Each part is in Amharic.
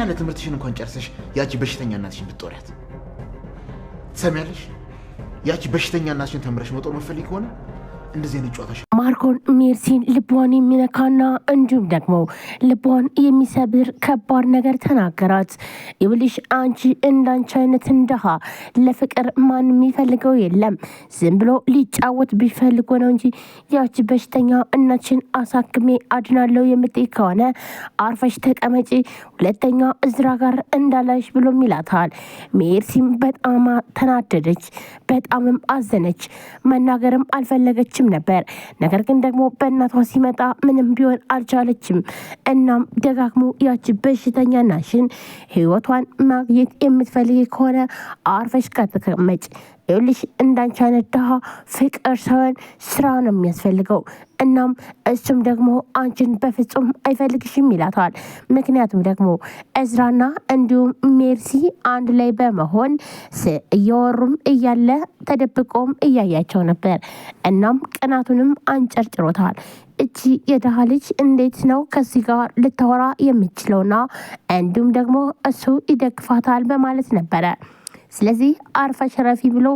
ለትምህርትሽን እንኳን ጨርሰሽ ያቺ በሽተኛ እናትሽን ብትጦሪያት ትሰሚያለሽ? ያቺ በሽተኛ እናትሽን ተምረሽ መጦር መፈልግ ከሆነ እንደዚህ አይነት ጨዋታሽ ማርኮን ሜርሲን ልቧን የሚነካና እንዲሁም ደግሞ ልቧን የሚሰብር ከባድ ነገር ተናገራት። ይብልሽ አንቺ እንዳንቺ አይነት እንደሃ ለፍቅር ማን የሚፈልገው የለም። ዝም ብሎ ሊጫወት ቢፈልጎ ነው እንጂ ያቺ በሽተኛ እናችን አሳክሜ አድናለሁ የምትይ ከሆነ አርፈሽ ተቀመጪ፣ ሁለተኛ እዝራ ጋር እንዳላሽ ብሎም ይላታል። ሜርሲም በጣም ተናደደች፣ በጣምም አዘነች። መናገርም አልፈለገችም ነበር። ነገር ግን ደግሞ በእናቷ ሲመጣ ምንም ቢሆን አልቻለችም። እናም ደጋግሞ ያቺ በሽተኛ ናሽን ህይወቷን ማግኘት የምትፈልግ ከሆነ አርፈሽ ከተቀመጭ፣ ይኸውልሽ እንዳንቺ አይነት ድሃ ፍቅር ሳይሆን ስራ ነው የሚያስፈልገው። እናም እሱም ደግሞ አንቺን በፍጹም አይፈልግሽም ይላታል። ምክንያቱም ደግሞ እዝራና እንዲሁም ሜርሲ አንድ ላይ በመሆን እያወሩም እያለ ተደብቆም እያያቸው ነበር። እናም ቅናቱንም አንጨርጭሮታል። እቺ የድሃ ልጅ እንዴት ነው ከዚህ ጋር ልታወራ የምችለውና እንዲሁም ደግሞ እሱ ይደግፋታል በማለት ነበረ። ስለዚህ አርፈሽ ረፊ ብሎ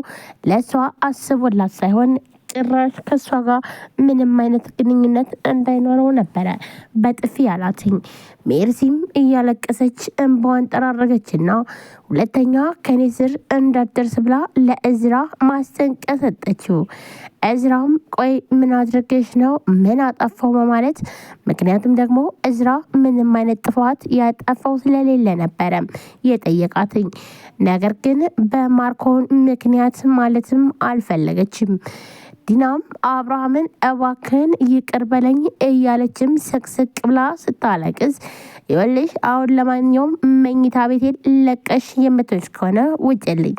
ለእሷ አስቦላት ሳይሆን ጭራሽ ከእሷ ጋር ምንም አይነት ግንኙነት እንዳይኖረው ነበረ በጥፊ ያላትኝ። ሜርሲም እያለቀሰች እንባዋን ጠራረገችና ሁለተኛ ከኔ ስር እንዳትደርስ ብላ ለእዝራ ማስጠንቀቂያ ሰጠችው። እዝራም ቆይ ምን አድርገሽ ነው? ምን አጠፋው? በማለት ምክንያቱም ደግሞ እዝራ ምንም አይነት ጥፋት ያጠፋው ስለሌለ ነበረ የጠየቃትኝ። ነገር ግን በማርኮን ምክንያት ማለትም አልፈለገችም። ዲናም አብርሃምን እባክህን ይቅር በለኝ እያለችም ስቅስቅ ብላ ስታለቅስ፣ ይኸውልሽ አሁን ለማንኛውም መኝታ ቤቴን ለቀሽ የምትወጪ ከሆነ ውጭልኝ፣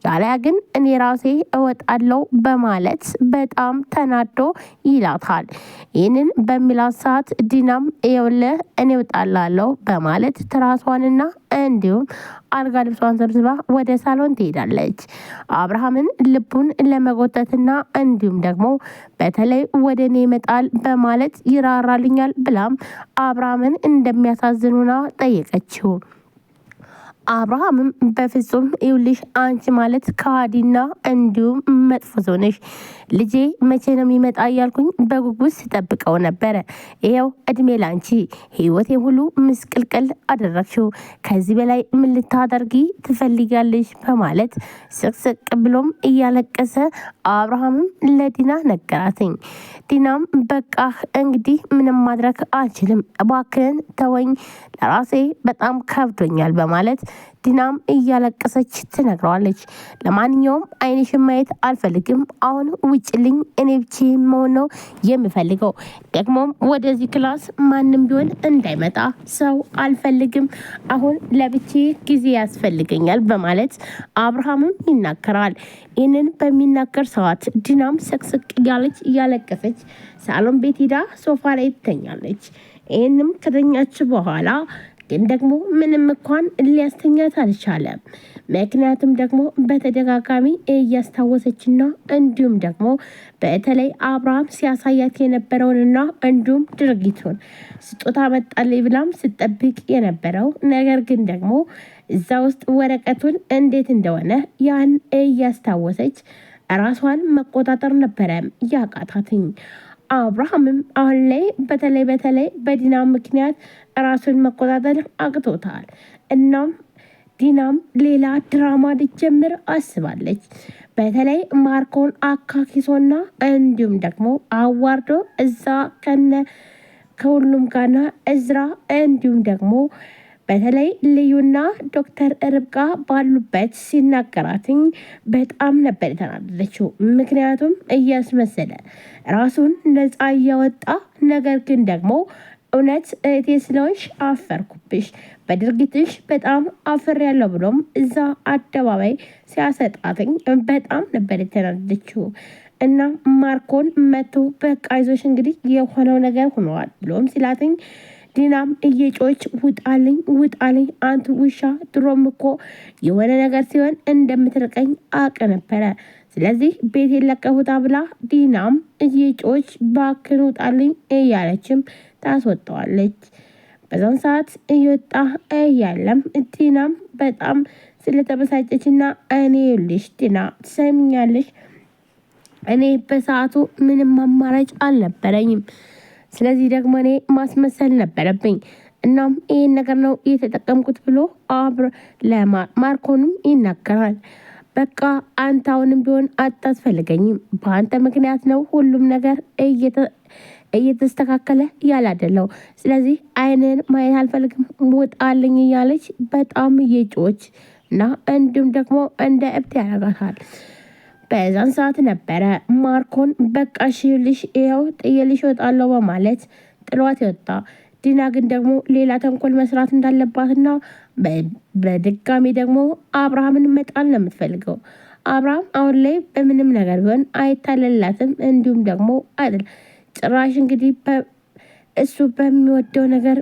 ያለያ ግን እኔ ራሴ እወጣለሁ በማለት በጣም ተናዶ ይላታል። ይህንን በሚላት ሰዓት ዲናም ይኸውልህ እኔ እወጣላለሁ በማለት ትራሷንና እንዲሁም አልጋ ልብሷን ሰብስባ ወደ ሳሎን ትሄዳለች። አብርሃምን ልቡን ለመጎተትና እንዲሁም ደግሞ በተለይ ወደ እኔ ይመጣል በማለት ይራራልኛል ብላም አብርሃምን እንደሚያሳዝኑና ጠየቀችው። አብርሃምም በፍጹም ይውልሽ አንቺ ማለት ከሃዲና እንዲሁም መጥፎ ሰው ነሽ። ልጄ መቼ ነው የሚመጣ እያልኩኝ በጉጉት ስጠብቀው ነበረ። ይኸው እድሜ ላንቺ፣ ህይወቴ ሁሉ ምስቅልቅል አደረግሽው። ከዚህ በላይ ምን ልታደርጊ ትፈልጋለሽ? በማለት ስቅስቅ ብሎም እያለቀሰ አብርሃምም ለዲና ነገራትኝ። ዲናም በቃ እንግዲህ ምንም ማድረግ አልችልም፣ እባክህን ተወኝ፣ ለራሴ በጣም ከብዶኛል በማለት ዲናም እያለቀሰች ትነግረዋለች። ለማንኛውም አይንሽን ማየት አልፈልግም፣ አሁን ውጭልኝ፣ እኔ ብቻዬን መሆን ነው የምፈልገው። ደግሞም ወደዚህ ክላስ ማንም ቢሆን እንዳይመጣ፣ ሰው አልፈልግም፣ አሁን ለብቻዬ ጊዜ ያስፈልገኛል በማለት አብርሃምም ይናገራል። ይህንን በሚናገር ሰዓት ዲናም ስቅስቅ እያለች እያለቀሰች ሳሎን ቤት ሂዳ ሶፋ ላይ ትተኛለች። ይህንም ከተኛች በኋላ ግን ደግሞ ምንም እንኳን ሊያስተኛት አልቻለም። ምክንያቱም ደግሞ በተደጋጋሚ እያስታወሰችና እንዲሁም ደግሞ በተለይ አብርሃም ሲያሳያት የነበረውንና እንዲሁም ድርጊቱን ስጦታ መጣልኝ ብላም ስጠብቅ የነበረው ነገር ግን ደግሞ እዛ ውስጥ ወረቀቱን እንዴት እንደሆነ ያን እያስታወሰች ራሷን መቆጣጠር ነበረ ያቃታትኝ። አብርሃምም አሁን ላይ በተለይ በዲና ምክንያት ራሱን መቆጣጠር አቅቶታል። እናም ዲናም ሌላ ድራማ ሊጀምር አስባለች። በተለይ ማርኮን አካኪሶና እንዲሁም ደግሞ አዋርዶ እዛ ከሁሉም ጋርና እዝራ እንዲሁም ደግሞ በተለይ ልዩና ዶክተር ርብቃ ባሉበት ሲናገራትኝ በጣም ነበር የተናደደችው። ምክንያቱም እያስመሰለ ራሱን ነፃ እያወጣ ነገር ግን ደግሞ እውነት እህቴ ስለሆንሽ አፈርኩብሽ፣ በድርጊትሽ በጣም አፍሬያለሁ ብሎም እዛ አደባባይ ሲያሰጣትኝ በጣም ነበር የተናደደችው። እና ማርኮን መቶ በቃ ይዞሽ እንግዲህ የሆነው ነገር ሆነዋል ብሎም ሲላትኝ ዲናም እየጮች ውጣልኝ ውጣልኝ፣ አንተ ውሻ፣ ድሮም እኮ የሆነ ነገር ሲሆን እንደምትርቀኝ አቅ ነበረ፣ ስለዚህ ቤት የለቀህ ውጣ ብላ ዲናም እየጮች ባክን ውጣልኝ እያለችም ታስወጣዋለች። በዛን ሰዓት እየወጣ እያለም ቲናም በጣም ስለተበሳጨችና እኔ ይኸውልሽ ቲና ትሰሚኛለሽ፣ እኔ በሰዓቱ ምንም አማራጭ አልነበረኝም። ስለዚህ ደግሞ እኔ ማስመሰል ነበረብኝ። እናም ይህን ነገር ነው እየተጠቀምኩት ብሎ ለማርኮንም ይናገራል። በቃ አንተ አሁንም ቢሆን አታስፈልገኝም። በአንተ ምክንያት ነው ሁሉም ነገር እየተስተካከለ ያላደለው። ስለዚህ አይንን ማየት አልፈልግም፣ ውጣልኝ እያለች በጣም እየጮች እና እንዲሁም ደግሞ እንደ እብድ ያደርጋታል። በዛን ሰዓት ነበረ ማርኮን በቃ ሽልሽ ይኸው ጥዬልሽ እወጣለሁ በማለት ጥሏት ይወጣ። ዲና ግን ደግሞ ሌላ ተንኮል መስራት እንዳለባትና በድጋሚ ደግሞ አብርሃምን መጣል ነው የምትፈልገው። አብርሃም አሁን ላይ በምንም ነገር ቢሆን አይታለላትም። እንዲሁም ደግሞ አይደል ጭራሽ እንግዲህ እሱ በሚወደው ነገር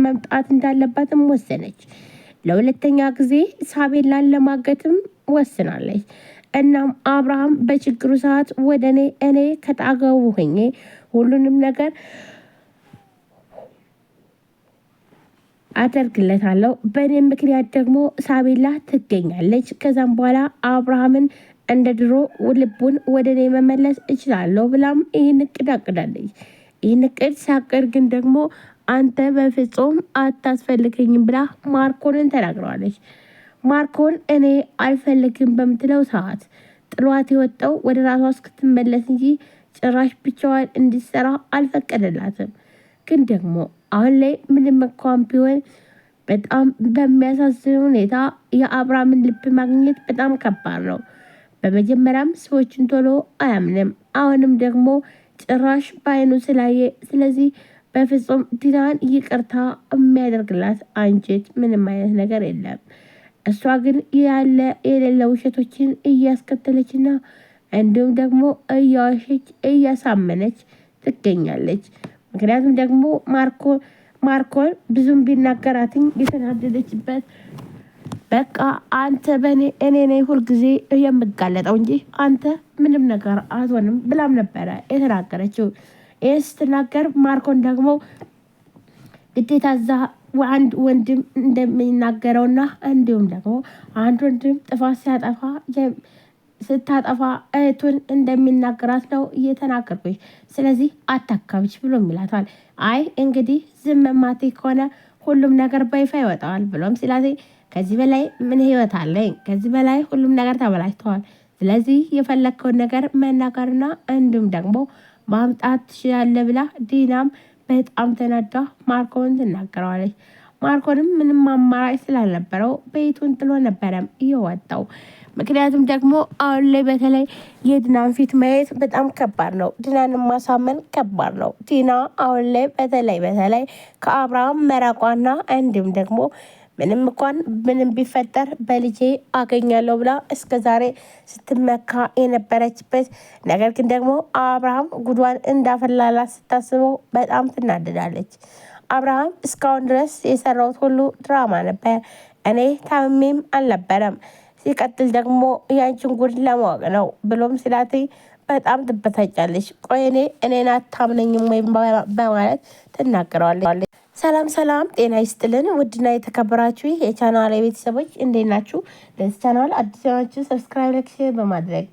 መምጣት እንዳለባትም ወሰነች። ለሁለተኛ ጊዜ ሳቤላን ለማገትም ወስናለች። እናም አብርሃም በችግሩ ሰዓት ወደ እኔ ከጣገቡ ሆኜ ሁሉንም ነገር አደርግለታለሁ። በእኔ ምክንያት ደግሞ ሳቤላ ትገኛለች። ከዛም በኋላ አብርሃምን እንደ ድሮ ልቡን ወደ እኔ መመለስ እችላለሁ ብላም ይህን እቅድ አቅዳለች። ይህን እቅድ ሳቅድ ግን ደግሞ አንተ በፍጹም አታስፈልገኝም ብላ ማርኮንን ተናግረዋለች። ማርኮን እኔ አልፈልግም በምትለው ሰዓት ጥሏት የወጣው ወደ ራሷ እስክትመለስ እንጂ ጭራሽ ብቻዋን እንዲሰራ አልፈቀደላትም። ግን ደግሞ አሁን ላይ ምንም እንኳን ቢሆን በጣም በሚያሳዝን ሁኔታ የአብርሃምን ልብ ማግኘት በጣም ከባድ ነው። በመጀመሪያም ሰዎችን ቶሎ አያምንም። አሁንም ደግሞ ጭራሽ በአይኑ ስላየ፣ ስለዚህ በፍጹም ዲናን ይቅርታ የሚያደርግላት አንጀት ምንም አይነት ነገር የለም። እሷ ግን ያለ የሌለ ውሸቶችን እያስከተለችና እንዲሁም ደግሞ እያዋሸች እያሳመነች ትገኛለች። ምክንያቱም ደግሞ ማርኮን ብዙም ቢናገራትኝ የተናደደችበት በቃ አንተ እኔ ነኝ ሁልጊዜ የምጋለጠው እንጂ አንተ ምንም ነገር አትሆንም ብላም ነበረ የተናገረችው። ይህ ስትናገር ማርኮን ደግሞ ግዴታ እዛ አንድ ወንድም እንደሚናገረውና እንዲሁም ደግሞ አንድ ወንድም ጥፋት ስታጠፋ እህቱን እንደሚናገራት ነው እየተናገርኩኝ። ስለዚህ አታካብች ብሎ ይላታል። አይ እንግዲህ ዝም ማቴ ከሆነ ሁሉም ነገር በይፋ ይወጣዋል ብሎም ሲላቴ ከዚህ በላይ ምን ህይወት አለኝ? ከዚህ በላይ ሁሉም ነገር ተበላሽተዋል። ስለዚህ የፈለግከውን ነገር መናገርና እንዲሁም ደግሞ ማምጣት ትችላለህ ብላ ዲናም በጣም ተናዳ ማርኮን ትናገረዋለች። ማርኮንም ምንም አማራጭ ስላልነበረው ቤቱን ጥሎ ነበረም እየወጣው። ምክንያቱም ደግሞ አሁን ላይ በተለይ የዲናን ፊት ማየት በጣም ከባድ ነው። ዲናንም ማሳመን ከባድ ነው። ዲና አሁን ላይ በተለይ ከአብርሃም መራቋና እንዲሁም ደግሞ ምንም ቢፈጠር በልጄ አገኛለሁ ብላ እስከ ዛሬ ስትመካ የነበረችበት ነገር ግን ደግሞ አብርሃም ጉዷን እንዳፈላላት ስታስበው በጣም ትናደዳለች። አብርሃም እስካሁን ድረስ የሰራሁት ሁሉ ድራማ ነበር፣ እኔ ታምሜም አልነበረም። ሲቀጥል ደግሞ ያንቺን ጉድ ለማወቅ ነው ብሎም ስላት በጣም ትበሳጫለች። ቆይ እኔን አታምነኝም ወይም በማለት ትናገረዋለች። ሰላም ጤና ይስጥልን። ውድና የተከበራችሁ የቻናል ቤተሰቦች እንዴት ናችሁ? ለዚህ ቻናል አዲስ ናችሁ ሰብስክራይብ፣ ላይክ፣ ሼር በማድረግ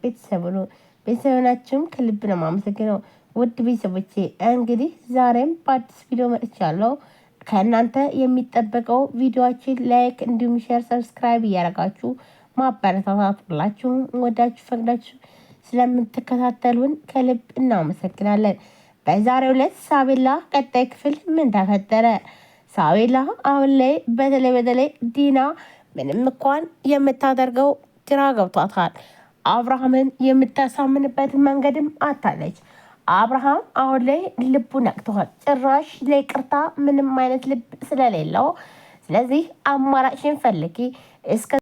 ቤተሰብ ናችሁም ከልብ ነው የማመሰግነው። ውድ ቤተሰቦቼ እንግዲህ ዛሬም በአዲስ ቪዲዮ መጥቻለሁ። ከእናንተ የሚጠበቀው ቪዲዮችን ላይክ እንዲሁም ሼር፣ ሰብስክራይብ እያደረጋችሁ ማበረታታት ሁላችሁ ወዳችሁ ፈቅዳችሁ ስለምትከታተሉን ከልብ እናመሰግናለን። በዛሬው ዕለት ሳቤላ ቀጣይ ክፍል ምን ተፈጠረ? ሳቤላ አሁን ላይ በተለይ ዲና ምንም እንኳን የምታደርገው ግራ ገብቷታል። አብርሃምን የምታሳምንበት መንገድም አታለች። አብርሃም አሁን ላይ ልቡ ነቅቷል። ጭራሽ ለይቅርታ ምንም አይነት ልብ ስለሌለው ስለዚህ አማራጭሽን ፈልጊ እስከ